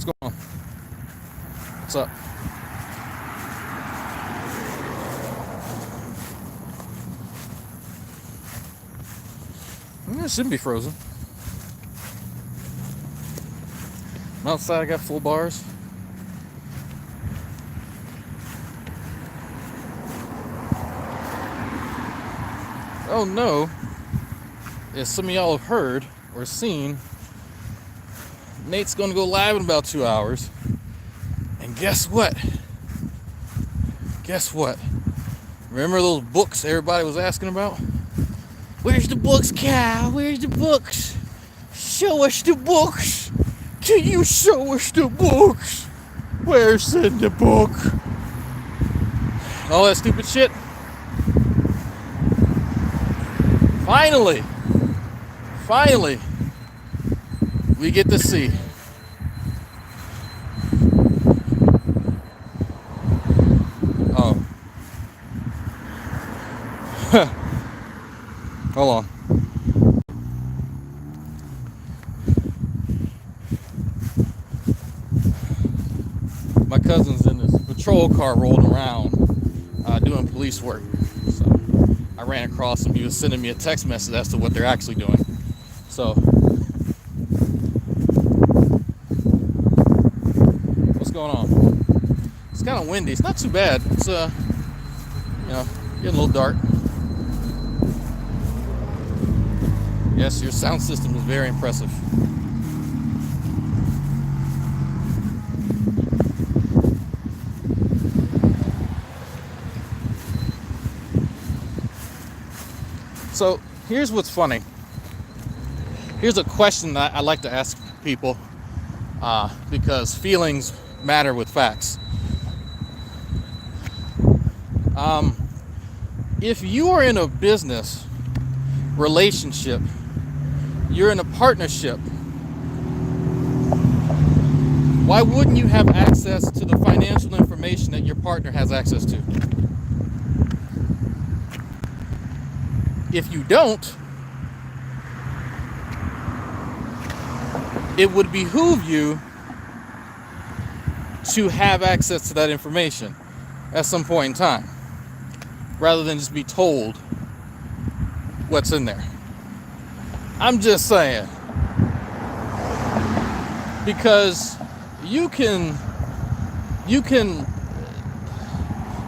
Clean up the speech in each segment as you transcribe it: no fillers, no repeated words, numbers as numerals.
What's going on? What's up? It shouldn't be frozen. I'm outside, I got full bars. Oh no, as some of y'all have heard or seen, Nate's gonna go live in about 2 hours. And guess what? Guess what? Remember those books everybody was asking about? Where's the books, Cal? Where's the books? Show us the books. Can you show us the books? Where's in the book? All that stupid shit. Finally, we get to see. Oh. Hold on. My cousin's in this patrol car rolling around doing police work. So I ran across him. He was sending me a text message as to what they're actually doing. So, what's going on? It's kind of windy. It's not too bad. It's getting a little dark. Yes, your sound system is very impressive. So here's what's funny. Here's a question that I like to ask people because feelings matter with facts. If you are in a business relationship, you're in a partnership, why wouldn't you have access to the financial information that your partner has access to? If you don't, it would behoove you to have access to that information at some point in time, rather than just be told what's in there. I'm just saying, because you can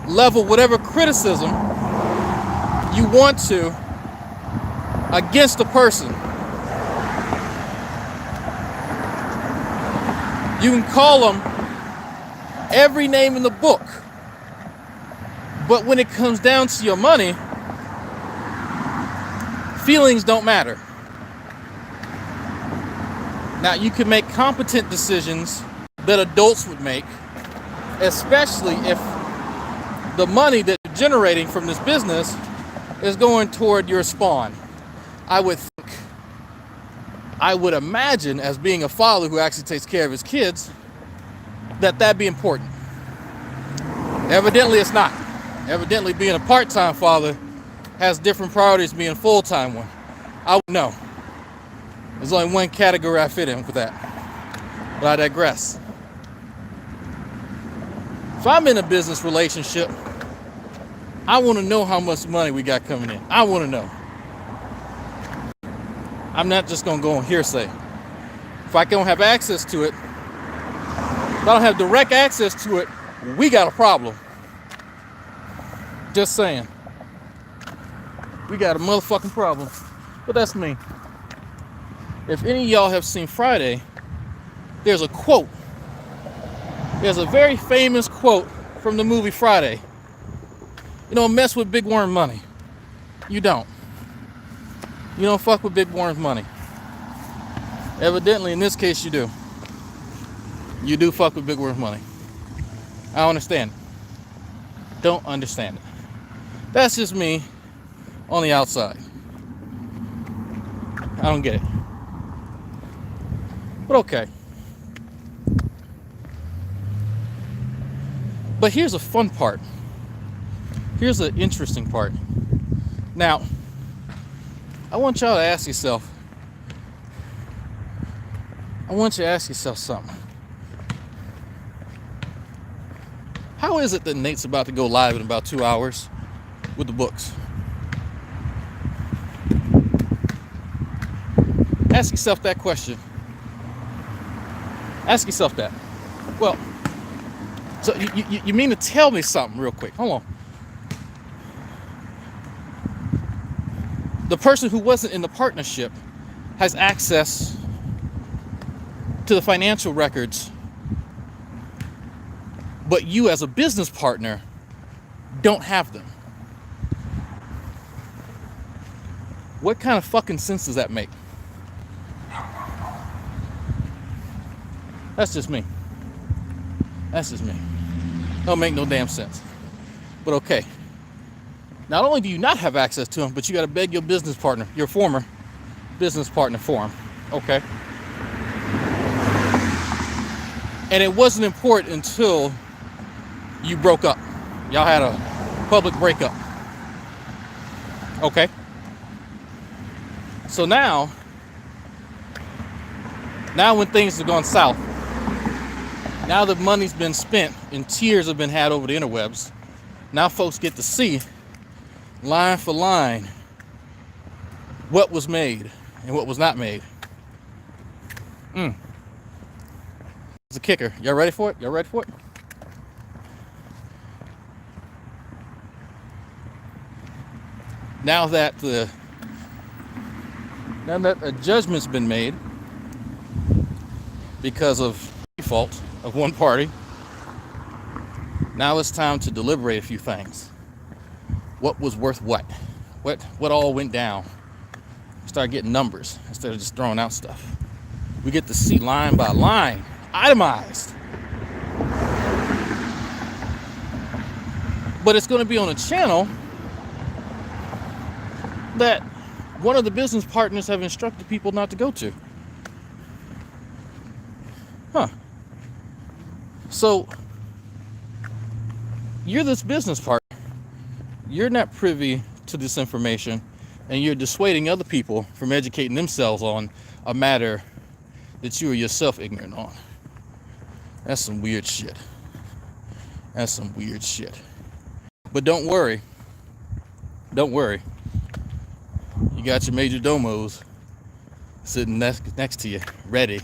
level whatever criticism you want to against a person. You can call them every name in the book, but when it comes down to your money, feelings don't matter. Now, you can make competent decisions that adults would make, especially if the money that you're generating from this business is going toward your spawn. I would imagine, as being a father who actually takes care of his kids, that'd be important. Evidently, it's not. Evidently, being a part-time father has different priorities than being a full-time one. I would know. There's only one category I fit in for that. But I digress. If I'm in a business relationship, I want to know how much money we got coming in. I want to know. I'm not just going to go on hearsay. If I don't have access to it, if I don't have direct access to it, we got a problem. Just saying. We got a motherfucking problem. But that's me. If any of y'all have seen Friday, there's a quote. There's a very famous quote from the movie Friday. You don't mess with big worm money. You don't. You don't fuck with big worm's money. Evidently, in this case, you do. You do fuck with big worm's money. I don't understand it. Don't understand it. That's just me on the outside. I don't get it. But okay. But here's a fun part. Here's the interesting part. Now, I want y'all to ask yourself, something. How is it that Nate's about to go live in about 2 hours with the books? Ask yourself that question. Ask yourself that. Well, so you mean to tell me something real quick? Hold on. The person who wasn't in the partnership has access to the financial records, but you as a business partner don't have them. What kind of fucking sense does that make? That's just me. That's just me. Don't make no damn sense. But okay. Not only do you not have access to them, but you got to beg your business partner, your former business partner, for them. Okay. And it wasn't important until you broke up. Y'all had a public breakup. Okay. So now when things have gone south, now that money's been spent and tears have been had over the interwebs, now folks get to see line for line what was made and what was not made. It's a kicker. Y'all ready for it? Y'all ready for it? Now that a judgment's been made because of default of one party, now it's time to deliberate a few things. What was worth what? What all went down? Start getting numbers instead of just throwing out stuff. We get to see line by line, itemized. But it's going to be on a channel that one of the business partners have instructed people not to go to. So you're this business partner. You're not privy to this information, and you're dissuading other people from educating themselves on a matter that you are yourself ignorant on. That's some weird shit. That's some weird shit. But don't worry. Don't worry. You got your major domos sitting next to you, ready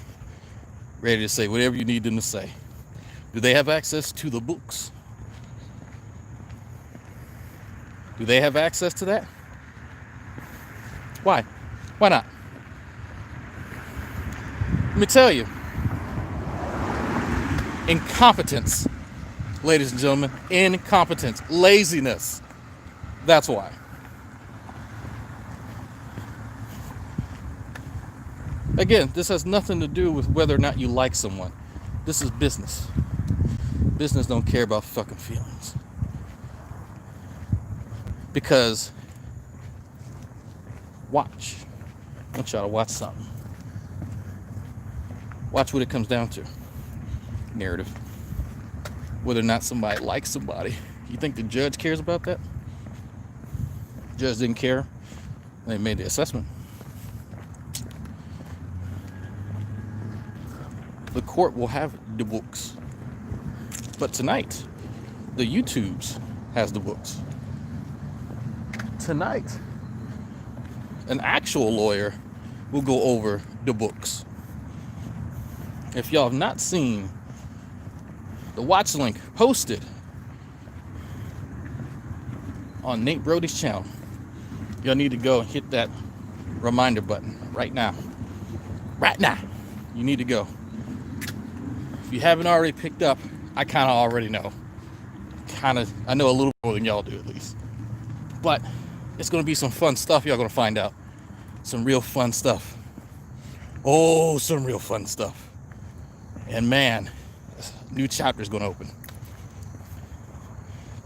to say whatever you need them to say. Do they have access to the books? Do they have access to that? Why? Why not? Let me tell you. Incompetence, ladies and gentlemen. Incompetence. Laziness. That's why. Again, this has nothing to do with whether or not you like someone. This is business. Business don't care about fucking feelings. Because, watch. I want y'all to watch something. Watch what it comes down to. Narrative. Whether or not somebody likes somebody. You think the judge cares about that? The judge didn't care. They made the assessment. The court will have the books. But tonight, the YouTubes has the books. Tonight, an actual lawyer will go over the books. If y'all have not seen the watch link posted on Nate Broady's channel, y'all need to go and hit that reminder button right now. Right now. You need to go. If you haven't already picked up, I kind of already know. I know a little more than y'all do at least. But it's going to be some fun stuff y'all going to find out. Some real fun stuff. Oh, some real fun stuff. And man, a new chapter is going to open.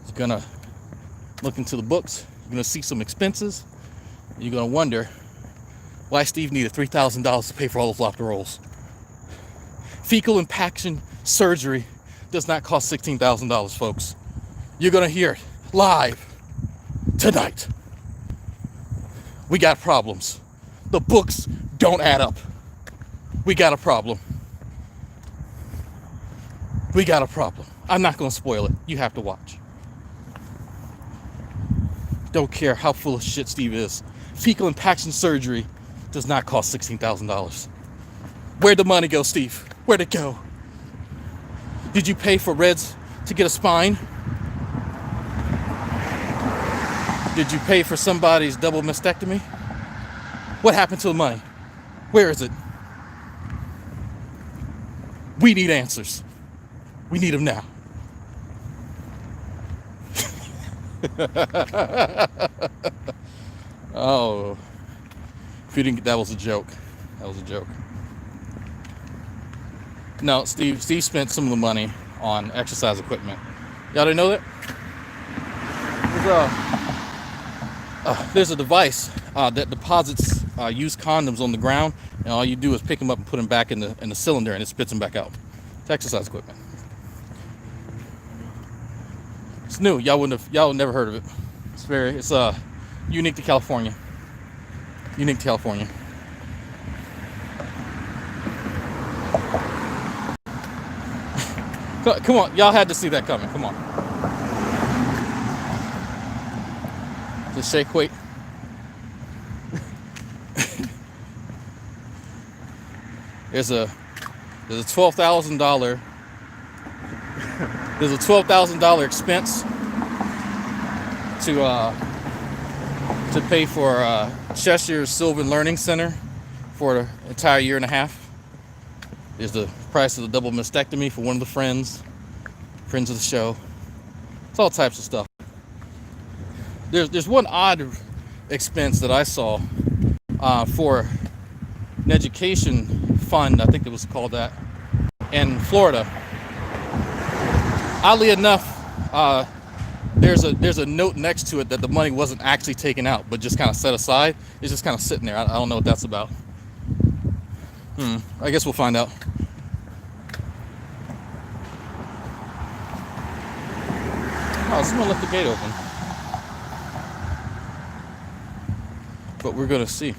You're going to look into the books. You're going to see some expenses. You're going to wonder why Steve needed $3,000 to pay for all those lobster rolls. Fecal impaction surgery does not cost $16,000, folks. You're going to hear it live tonight. We got problems. The books don't add up. We got a problem. We got a problem. I'm not going to spoil it. You have to watch. Don't care how full of shit Steve is. Fecal impaction surgery does not cost $16,000. Where'd the money go, Steve? Where'd it go? Did you pay for Reds to get a spine? Did you pay for somebody's double mastectomy? What happened to the money? Where is it? We need answers. We need them now. Oh, if you didn't get that was a joke. That was a joke. No, Steve spent some of the money on exercise equipment. Y'all didn't know that? There's a device that deposits used condoms on the ground, and all you do is pick them up and put them back in the cylinder, and it spits them back out. It's exercise equipment. It's new. Y'all never heard of it. It's unique to California. Unique to California. Come on, y'all had to see that coming. Come on. Just shake weight. There's a $12,000 expense to pay for Cheshire's Sylvan Learning Center for an entire year and a half. There's the price of the double mastectomy for one of the friends of the show. It's all types of stuff. There's one odd expense that I saw for an education fund, I think it was called that, in Florida. Oddly enough, there's a note next to it that the money wasn't actually taken out, but just kind of set aside. It's just kind of sitting there. I don't know what that's about. I guess we'll find out. Oh, someone left the gate open. But we're gonna see.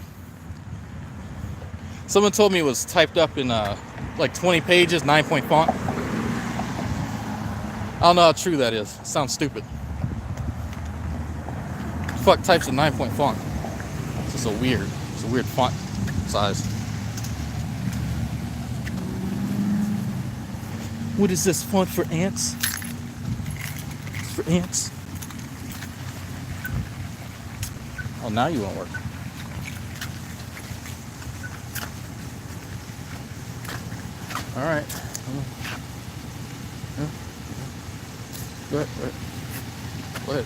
Someone told me it was typed up in like 20 pages, 9-point font. I don't know how true that is. It sounds stupid. Fuck types a 9-point font. It's just a weird font size. What is this font for ants? It's for ants. Oh, now you won't work. All right. Go ahead. Go ahead.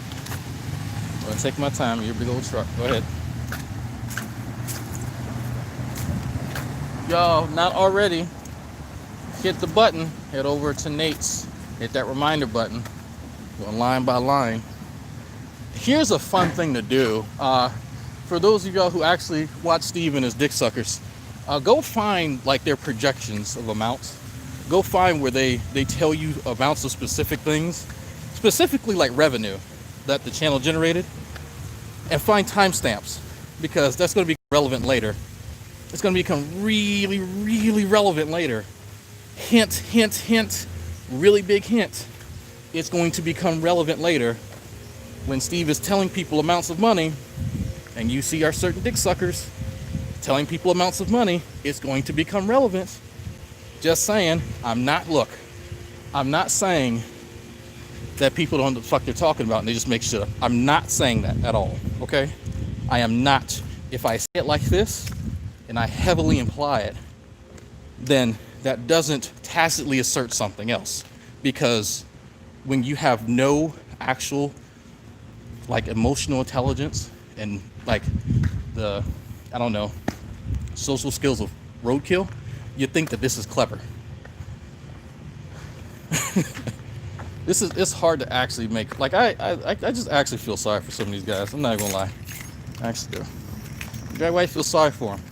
I'm gonna take my time in your big old truck. Go ahead. Y'all, not already, hit the button. Head over to Nate's. Hit that reminder button. Going line by line. Here's a fun thing to do. For those of y'all who actually watch Steve and his dick suckers, go find like their projections of amounts. Go find where they tell you amounts of specific things, specifically like revenue that the channel generated, and find timestamps, because that's going to be relevant later. It's going to become really, really relevant later. Hint, hint, hint, really big hint. It's going to become relevant later when Steve is telling people amounts of money, and you see our certain dick suckers telling people amounts of money. It's going to become relevant. Just saying. I'm not saying that people don't know what the fuck they're talking about and they just make shit up. I'm not saying that at all, okay? I am not. If I say it like this and I heavily imply it, then that doesn't tacitly assert something else. Because when you have no actual like emotional intelligence and like the, I don't know, social skills of roadkill, you think that this is clever. It's hard to actually make, like I just actually feel sorry for some of these guys. I'm not gonna lie. I actually do. Why I feel sorry for them?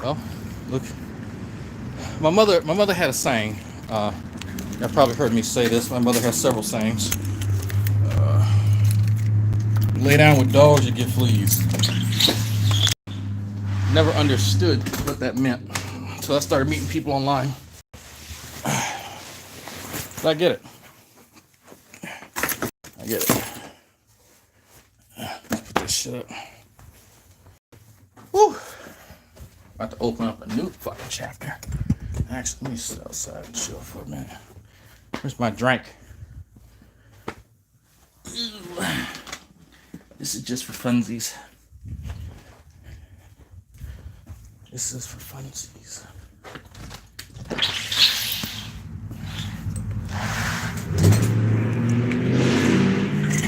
Well, look, my mother had a saying. Y'all probably heard me say this. My mother has several sayings. Lay down with dogs, you get fleas. Never understood what that meant until I started meeting people online. But I get it. get it. Let's put this shit up. Woo! About to open up a new fucking chapter. Actually, let me sit outside and chill for a minute. Where's my drink? This is just for funsies. This is for funsies.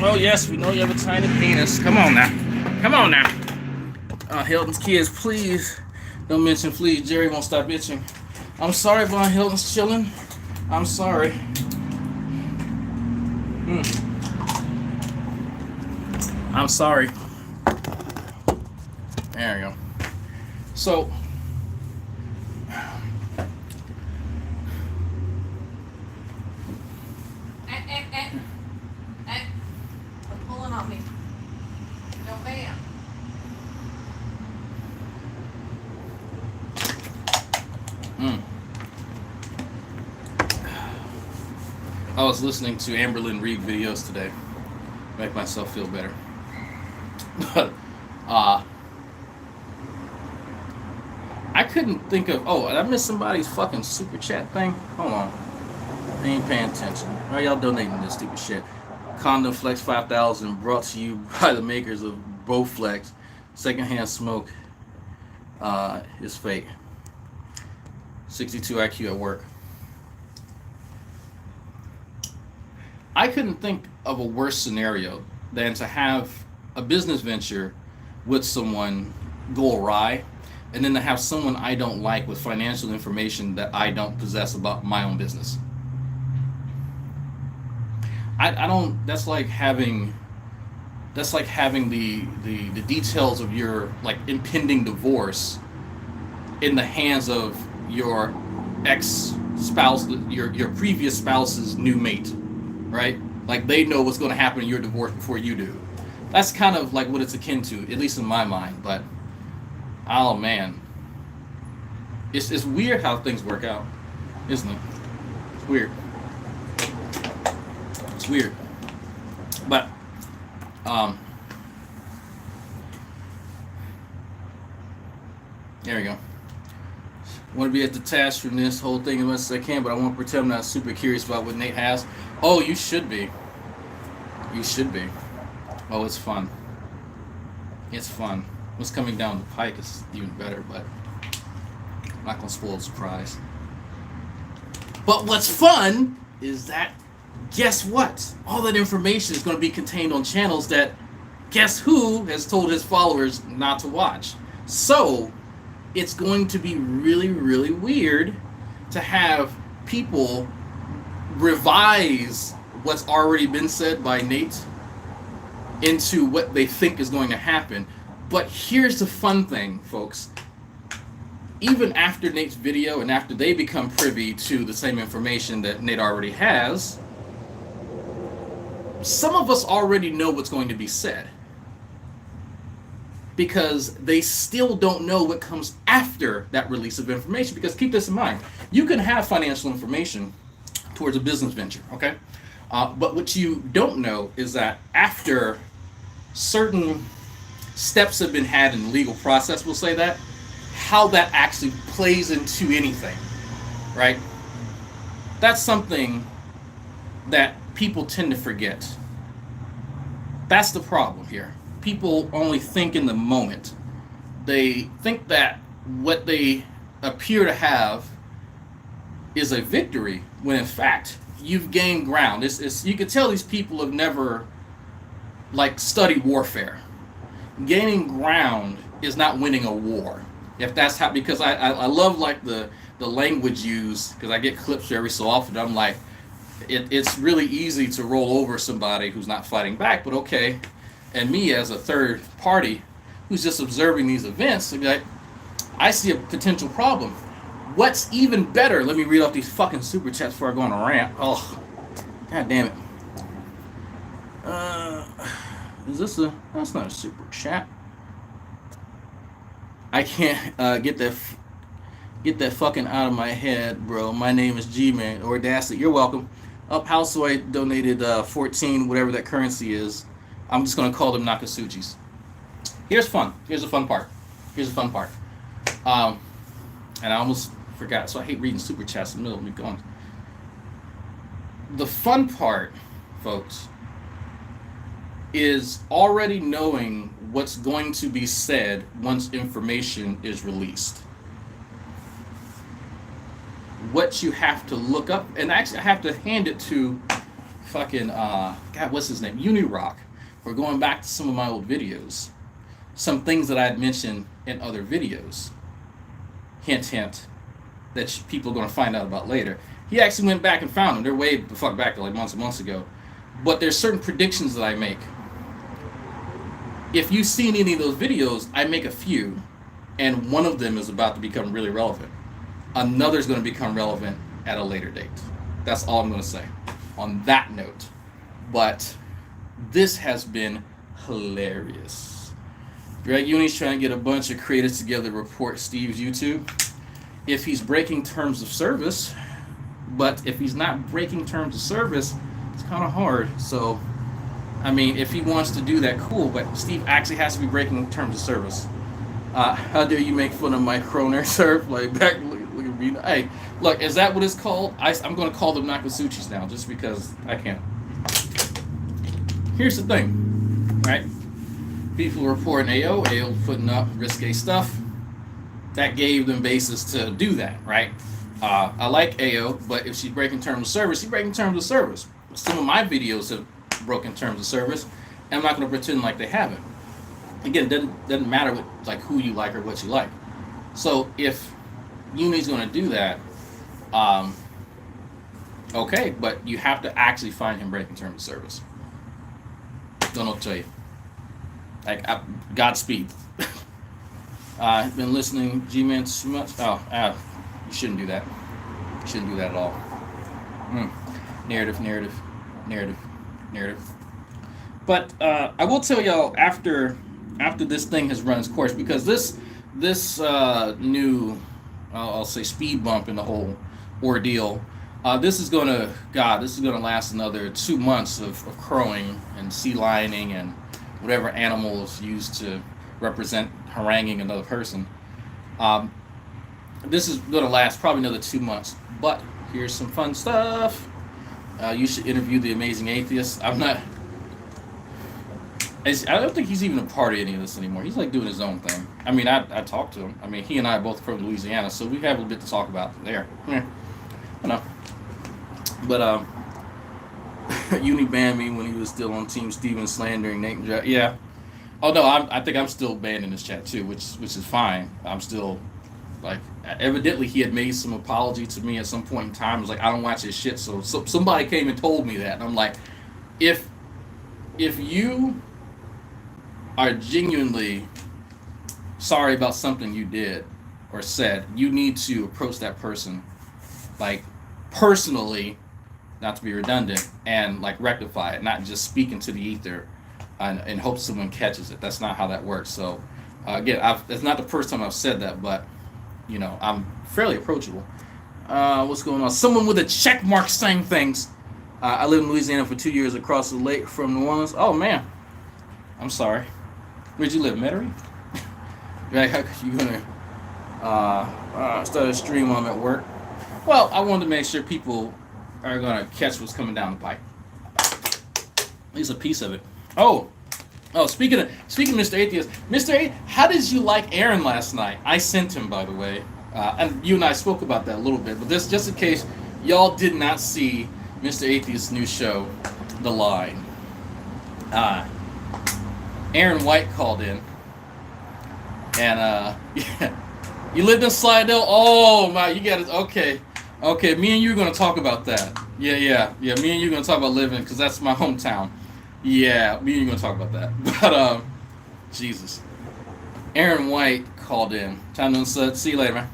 Oh yes, we know you have a tiny penis. Come on now. Come on now. Hilton's kids, please don't mention Fleas. Jerry won't stop itching. I'm sorry, Von Hilton's chilling. I'm sorry. I'm sorry. There we go. So, Quit pulling on me. No, ma'am. I was listening to Amberlynn Reed videos today. Make myself feel better. But, I couldn't think of. Oh, did I miss somebody's fucking super chat thing? Hold on. I ain't paying attention. Why y'all donating this stupid shit? Condom Flex 5000 brought to you by the makers of Bowflex. Secondhand smoke is fake. 62 IQ at work. I couldn't think of a worse scenario than to have a business venture with someone go awry, and then to have someone I don't like with financial information that I don't possess about my own business. I don't. That's like having the details of your like impending divorce in the hands of your ex-spouse, your previous spouse's new mate, right? Like they know what's going to happen in your divorce before you do. That's kind of like what it's akin to, at least in my mind. But oh man, it's weird how things work out, isn't it? It's weird. It's weird. But there we go. I want to be as detached from this whole thing as much as I can, but I won't pretend I'm not super curious about what Nate has. Oh, you should be. You should be. Oh, it's fun. It's fun. What's coming down the pike is even better, but I'm not going to spoil the surprise. But what's fun is that, guess what? All that information is going to be contained on channels that, guess who has told his followers not to watch? So, it's going to be really, really weird to have people revise what's already been said by Nate into what they think is going to happen. But here's the fun thing, folks. Even after Nate's video and after they become privy to the same information that Nate already has, some of us already know what's going to be said. Because they still don't know what comes after that release of information. Because keep this in mind, you can have financial information towards a business venture, okay? But what you don't know is that after certain steps have been had in the legal process, we'll say that, how that actually plays into anything, right? That's something that people tend to forget. That's the problem here. People only think in the moment. They think that what they appear to have is a victory, when in fact you've gained ground. It's you can tell these people have never like studied warfare. Gaining ground is not winning a war. If that's how, because I love like the language used, because I get clips every so often. I'm like, it's really easy to roll over somebody who's not fighting back, but okay. And me as a third party who's just observing these events, like, I see a potential problem. What's even better? Let me read off these fucking super chats before I go on a rant. Oh, god damn it. Is this a? That's not a super chat. I can't get that fucking out of my head, bro. My name is G-Man or Audacity. You're welcome. Up Housewife donated 14, whatever that currency is. I'm just gonna call them Nakasuchis. Here's fun. Here's the fun part. Here's the fun part. Um, and I almost forgot, so I hate reading super chats in the middle of me going. The fun part, folks, is already knowing what's going to be said once information is released. What you have to look up, and actually I have to hand it to fucking God, what's his name? Unirock. For going back to some of my old videos, some things that I had mentioned in other videos. Hint, hint, that people are going to find out about later. He actually went back and found them. They're way the fuck back, like months and months ago. But there's certain predictions that I make. If you've seen any of those videos, I make a few, and one of them is about to become really relevant. Another's going to become relevant at a later date. That's all I'm going to say on that note. But this has been hilarious. Greg Uni's trying to get a bunch of creators together to report Steve's YouTube. If he's breaking terms of service, but if he's not breaking terms of service, it's kind of hard. So, I mean, if he wants to do that, cool, but Steve actually has to be breaking terms of service. How dare you make fun of my Kroner surf? Like, back, look at me. Hey, look, is that what it's called? I'm going to call them Nakasuchis now, just because I can. Here's the thing, right? People reporting AO putting up risque stuff. That gave them basis to do that, right? I like AO, but if she's breaking terms of service, she's breaking terms of service. Some of my videos have broken terms of service, and I'm not going to pretend like they haven't. Again, it doesn't matter what, like, who you like or what you like. So if Uni's going to do that, okay, but you have to actually find him breaking terms of service. Don't know what to tell you. Like, Godspeed. I've been listening G-Man too much. You shouldn't do that. You shouldn't do that at all. Narrative. But I will tell y'all after this thing has run its course, because this new, I'll say, speed bump in the whole ordeal. This is gonna last another 2 months of crowing and sea lioning and whatever animals used to represent haranguing another person. This is gonna last probably another 2 months. But here's some fun stuff. You should interview the Amazing Atheist. I don't think he's even a part of any of this anymore. He's like doing his own thing. I mean, I talked to him. I mean, he and I are both from Louisiana, so we have a bit to talk about there. Yeah, I know. But Uni banned me when he was still on Team Steven slandering Nate and Jack. Yeah. Oh no, I think I'm still banned in this chat too, which is fine. I'm still, like, evidently he had made some apology to me at some point in time. I was like, I don't watch his shit, so somebody came and told me that, and I'm like, if you are genuinely sorry about something you did or said, you need to approach that person, like, personally, not to be redundant, and, like, rectify it, not just speak into the ether and hope someone catches it. That's not how that works. So again, it's not the first time I've said that, but you know, I'm fairly approachable. What's going on? Someone with a check mark saying things. I lived in Louisiana for 2 years across the lake from New Orleans. Oh man, I'm sorry. Where'd you live, Metairie? How could you gonna start a stream while I'm at work? Well, I wanted to make sure people are gonna catch what's coming down the pipe. At least a piece of it. Oh, speaking of Mr. Atheist, how did you like Aaron last night? I sent him, by the way, and you and I spoke about that a little bit. But this, just in case y'all did not see Mr. Atheist's new show, The Line. Aaron White called in, and yeah, you lived in Slidell. Oh my, you got it. Okay. Me and you are gonna talk about that. Yeah. Me and you are gonna talk about living, because that's my hometown. Yeah, me and you are gonna talk about that. But Jesus, Aaron White called in. Time to see you later, man.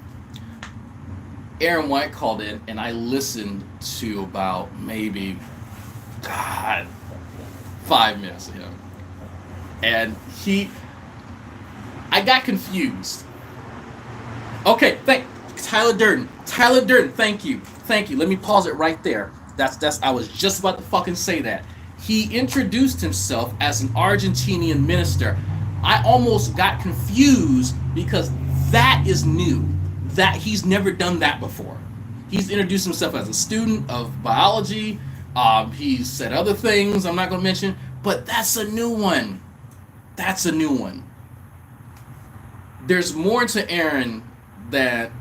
Aaron White called in, and I listened to about maybe 5 minutes of him, and I got confused. Okay, Tyler Durden, thank you. Let me pause it right there. That's I was just about to fucking say that. He introduced himself as an Argentinian minister. I almost got confused because that is new. That he's never done that before. He's introduced himself as a student of biology. He's said other things I'm not going to mention, but that's a new one. That's a new one. There's more to Aaron that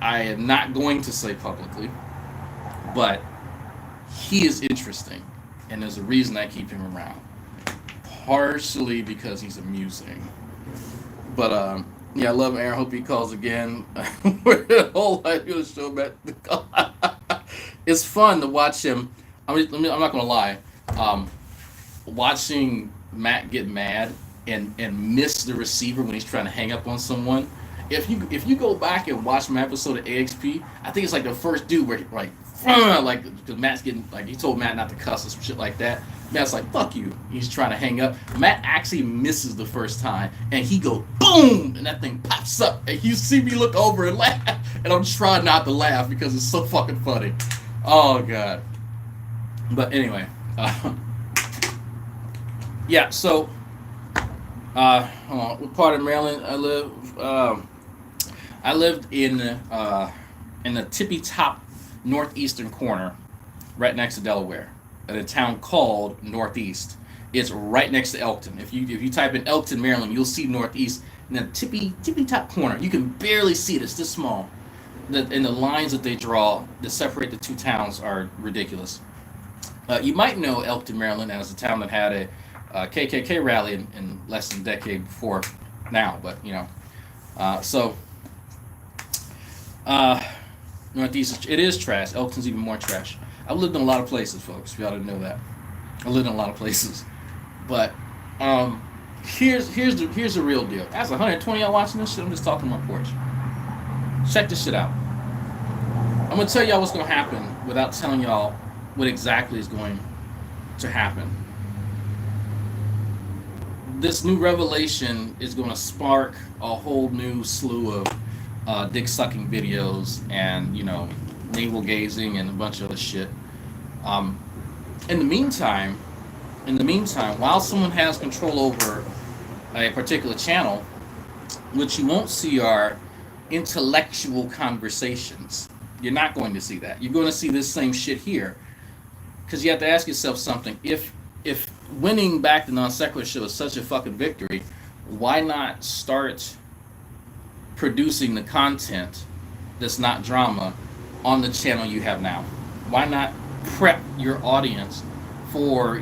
I am not going to say publicly, but he is interesting, and there's a reason I keep him around. Partially because he's amusing, but yeah, I love Aaron. Hope he calls again. We're the whole idea of the show, man. It's fun to watch him. I'm not gonna lie. Um, Watching Matt get mad and miss the receiver when he's trying to hang up on someone. If you go back and watch my episode of AXP, I think it's like the first dude where like because Matt's getting like he told Matt not to cuss or some shit like that. Matt's like fuck you. He's trying to hang up. Matt actually misses the first time and he goes boom and that thing pops up and you see me look over and laugh and I'm trying not to laugh because it's so fucking funny. Oh god. But anyway, yeah. So hold on. What part of Maryland I live? I lived in the tippy top northeastern corner, right next to Delaware, in a town called Northeast. It's right next to Elkton. If you type in Elkton, Maryland, you'll see Northeast in the tippy top corner. You can barely see it. It's this small. And the lines that they draw that separate the two towns are ridiculous. You might know Elkton, Maryland, as a town that had a KKK rally in less than a decade before now, but you know, so Northeast, it is trash. Elkton's even more trash. I've lived in a lot of places, folks. If y'all didn't know that, I lived in a lot of places. But here's the real deal. That's 120 y'all watching this shit. I'm just talking on my porch. Check this shit out. I'm gonna tell y'all what's gonna happen without telling y'all what exactly is going to happen. This new revelation is going to spark a whole new slew of dick sucking videos and navel gazing and a bunch of other shit. Um, in the meantime, while someone has control over a particular channel, what you won't see are intellectual conversations. You're not going to see that. You're going to see this same shit here, because you have to ask yourself something. If winning back the Non Sequitur show is such a fucking victory, why not start producing the content that's not drama on the channel you have now? Why not prep your audience for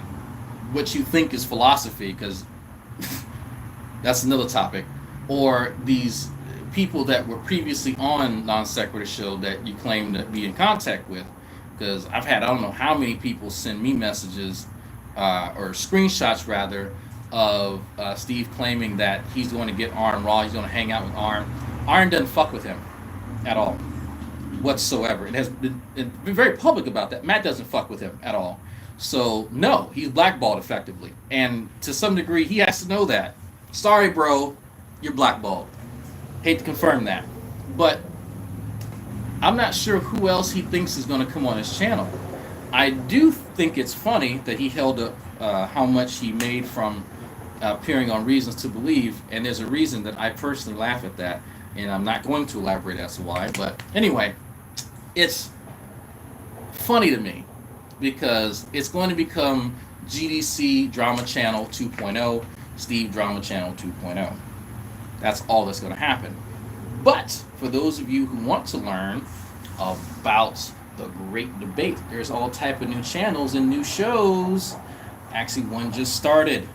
what you think is philosophy? Because that's another topic. Or these people that were previously on Non Sequitur show that you claim to be in contact with. Because I've had I don't know how many people send me messages or screenshots rather of Steve claiming that he's going to get Arn Raw, he's going to hang out with Arn. Arn doesn't fuck with him at all, whatsoever. It has been very public about that. Matt doesn't fuck with him at all. So no, he's blackballed effectively, and to some degree he has to know that. Sorry, bro, you're blackballed. Hate to confirm that, but I'm not sure who else he thinks is going to come on his channel. I do think it's funny that he held up how much he made from appearing on Reasons to Believe, and there's a reason that I personally laugh at that, and I'm not going to elaborate as to why, but anyway, it's funny to me because it's going to become GDC Drama Channel 2.0, Steve Drama Channel 2.0. That's all that's going to happen. But for those of you who want to learn about the great debate, there's all type of new channels and new shows. Actually, one just started,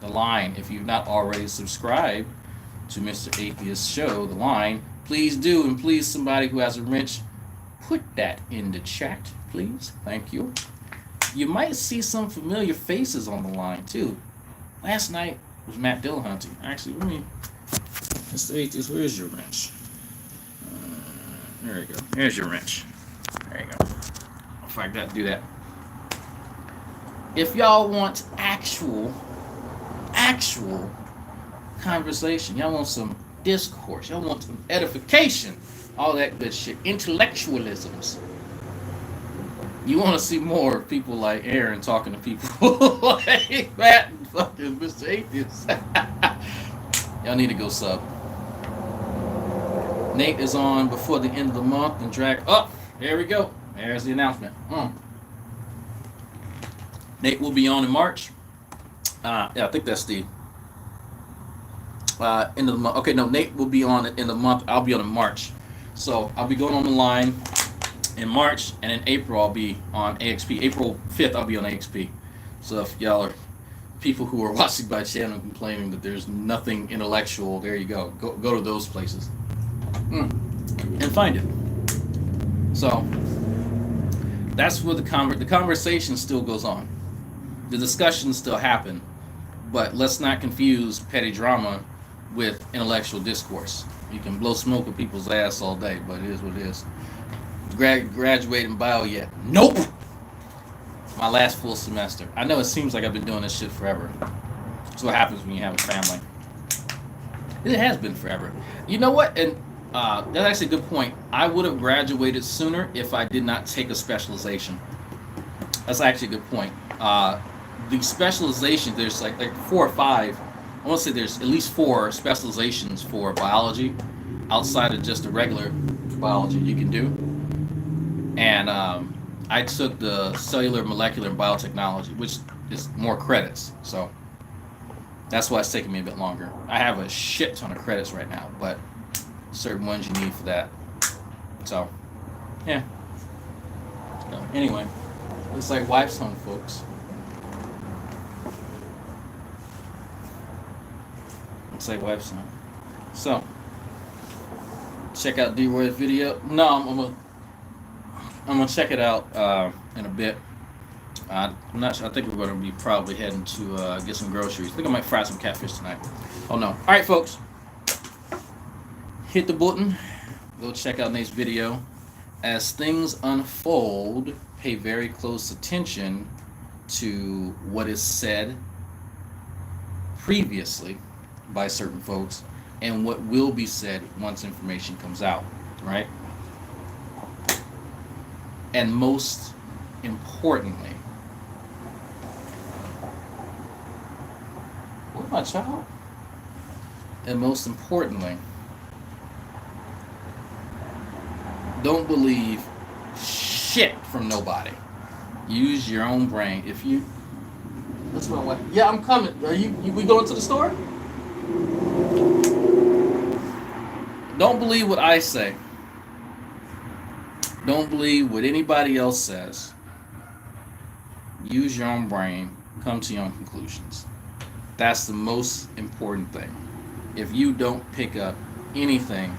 The Line. If you've not already subscribed to Mr. Atheist Show, The Line, please do. And please, somebody who has a wrench, put that in the chat, please. Thank you. You might see some familiar faces on The Line, too. Last night was Matt Dillahunty. Actually, Mr. Atheist, where's your wrench? There you go. Here's your wrench. There you go. If I got to do that. If y'all want actual conversation, y'all want some discourse, y'all want some edification, all that good shit, intellectualisms, You want to see more people like Aaron talking to people like Matt and fucking Mr. Atheist. Y'all need to go sub. Nate is on before the end of the month and drag up. There we go. There's the announcement. Nate will be on in March. Yeah, I think that's the end of the month. Okay, no, Nate will be on in the month. I'll be on in March. So I'll be going on the line in March, and in April I'll be on AXP. April 5th I'll be on AXP. So if y'all are people who are watching my channel complaining that there's nothing intellectual, there you go. Go to those places and find it. So that's where the conversation still goes on. The discussions still happen, but let's not confuse petty drama with intellectual discourse. You can blow smoke at people's ass all day, but it is what it is. Graduate in bio yet? Nope. My last full semester. I know it seems like I've been doing this shit forever. That's what happens when you have a family. It has been forever. You know what? And that's actually a good point. I would have graduated sooner if I did not take a specialization. That's actually a good point. The specialization, there's like 4 or 5. I want to say there's at least 4 specializations for biology outside of just the regular biology you can do. And I took the cellular, molecular, and biotechnology, which is more credits. So that's why it's taking me a bit longer. I have a shit ton of credits right now, but certain ones you need for that. So, yeah. So, anyway, looks like wife's home, folks. Looks like wife's home. So, check out D-Roy's video. No, I'm gonna check it out in a bit. I'm not sure. I think we're gonna be probably heading to get some groceries. I think I might fry some catfish tonight. Oh no! All right, folks. Hit the button. Go check out Nate's video. As things unfold, pay very close attention to what is said previously by certain folks and what will be said once information comes out, right? And most importantly, what my child? And most importantly, don't believe shit from nobody. Use your own brain. If you, what's my wife? Yeah, I'm coming. Are you we going to the store? Don't believe what I say. Don't believe what anybody else says. Use your own brain. Come to your own conclusions. That's the most important thing. If you don't pick up anything,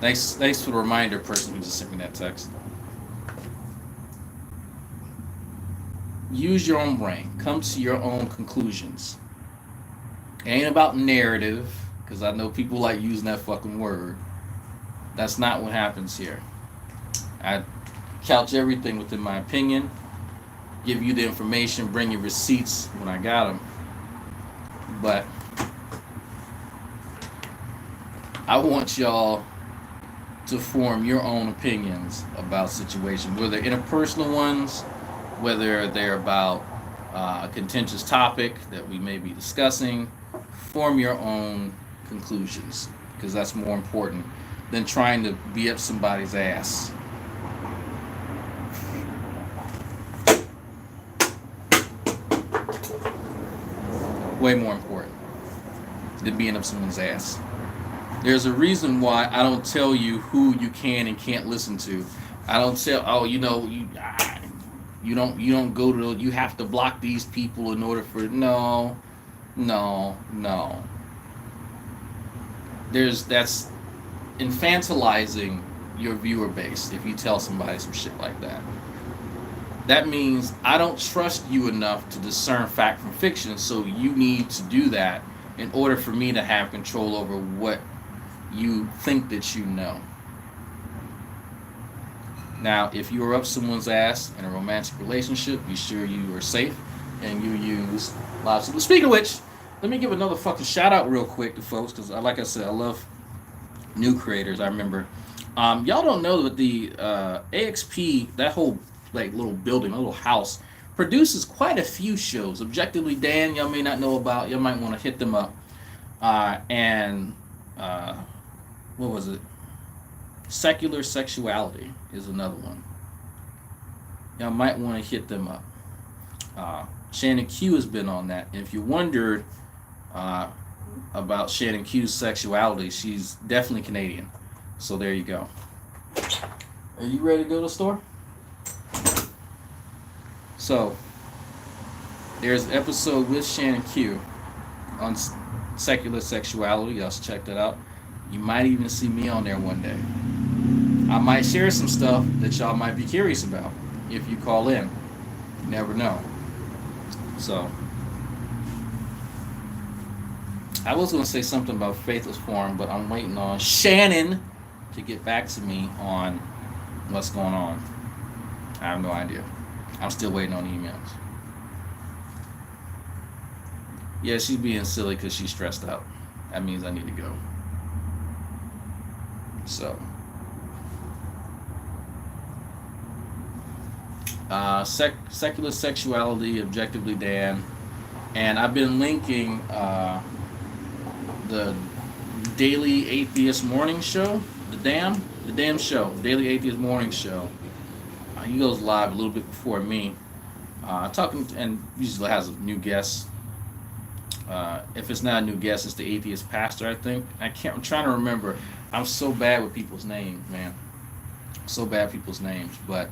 thanks for the reminder, person who just sent me that text. Use your own brain. Come to your own conclusions. It ain't about narrative, because I know people like using that fucking word. That's not what happens here. I couch everything within my opinion, give you the information, bring you receipts when I got them. But I want y'all to form your own opinions about situations, whether interpersonal ones, whether they're about a contentious topic that we may be discussing. Form your own conclusions, because that's more important than trying to be up somebody's ass. Way more important than being up someone's ass. There's a reason why I don't tell you who you can and can't listen to. I don't tell, you don't go to, you have to block these people in order for, no. That's infantilizing your viewer base if you tell somebody some shit like that. That means I don't trust you enough to discern fact from fiction, so you need to do that in order for me to have control over what you think that you know. Now, if you are up someone's ass in a romantic relationship, be sure you are safe and you use lots of... Speaking of which, let me give another fucking shout out real quick to folks, because like I said, I love New creators, I remember. Y'all don't know that the AXP, that whole like little building, little house, produces quite a few shows. Objectively, Dan, y'all may not know about. Y'all might want to hit them up. And uh, what was it? Secular Sexuality is another one. Y'all might want to hit them up. Shannon Q has been on that. And if you wondered uh, about Shannon Q's sexuality, she's definitely Canadian. So there you go. Are you ready to go to the store? So there's an episode with Shannon Q on secular sexuality. Y'all should check that out. You might even see me on there one day. I might share some stuff that y'all might be curious about if you call in. You never know. So I was going to say something about Faithless Forum, but I'm waiting on Shannon to get back to me on what's going on. I have no idea. I'm still waiting on emails. Yeah, she's being silly because she's stressed out. That means I need to go. So, secular sexuality, objectively Dan, and I've been linking the Daily Atheist Morning Show, the damn show, Daily Atheist Morning Show. He goes live a little bit before me, talking and usually has new guests. If it's not a new guest, it's the atheist pastor. I think I can't. I'm trying to remember. I'm so bad with people's names, man. So bad with people's names. But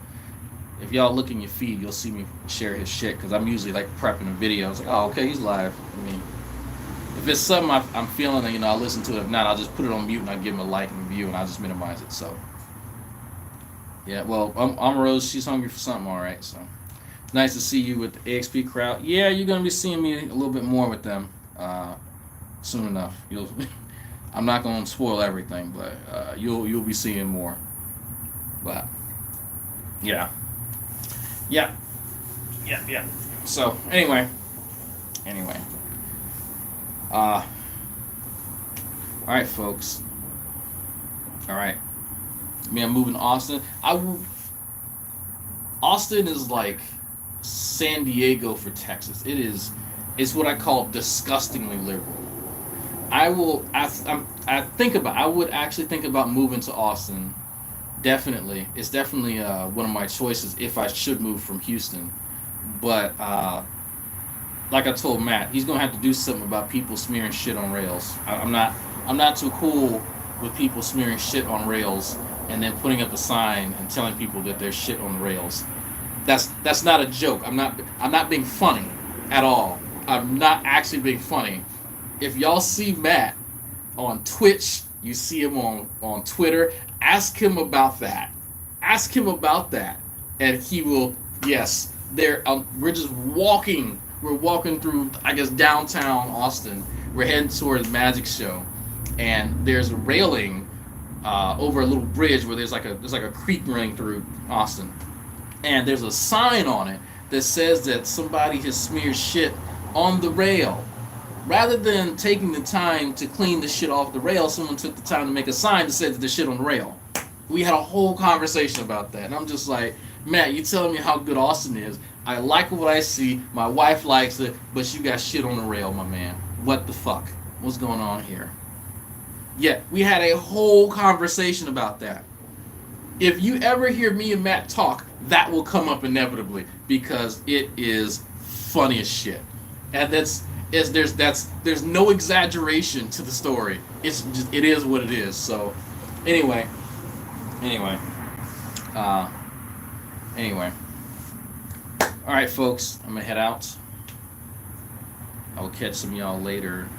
if y'all look in your feed, you'll see me share his shit because I'm usually like prepping a video. It's like, oh, okay, he's live. I mean, if it's something I'm feeling, I'll listen to it. If not, I'll just put it on mute and I'll give him a like and review and I'll just minimize it. So, yeah. Well, I'm Rose. She's hungry for something, all right. So. Nice to see you with the AXP crowd. Yeah, you're gonna be seeing me a little bit more with them soon enough. I'm not gonna spoil everything, but you'll be seeing more. But yeah, yeah, yeah. So anyway, all right, folks. All right, I'm moving to Austin. Austin is like San Diego for Texas. It's what I call disgustingly liberal. I would actually think about moving to Austin. Definitely. It's definitely one of my choices if I should move from Houston. But like I told Matt, he's gonna have to do something about people smearing shit on rails. I'm not too cool with people smearing shit on rails and then putting up a sign and telling people that there's shit on the rails. That's not a joke. I'm not being funny at all. I'm not actually being funny. If y'all see Matt on Twitch, you see him on Twitter, ask him about that. Ask him about that. And he will, yes, we're just walking. We're walking through, I guess, downtown Austin. We're heading towards Magic Show. And there's a railing over a little bridge where there's like a creek running through Austin. And there's a sign on it that says that somebody has smeared shit on the rail. Rather than taking the time to clean the shit off the rail, someone took the time to make a sign that said that the shit on the rail. We had a whole conversation about that, and I'm just like, Matt, you telling me how good Austin is. I like what I see. My wife likes it, but you got shit on the rail, my man. What the fuck? What's going on here? Yeah, we had a whole conversation about that. If you ever hear me and Matt talk, that will come up inevitably because it is funny as shit, and there's no exaggeration to the story. It is what it is. So, anyway, uh, all right, folks, I'm gonna head out. I will catch some of y'all later.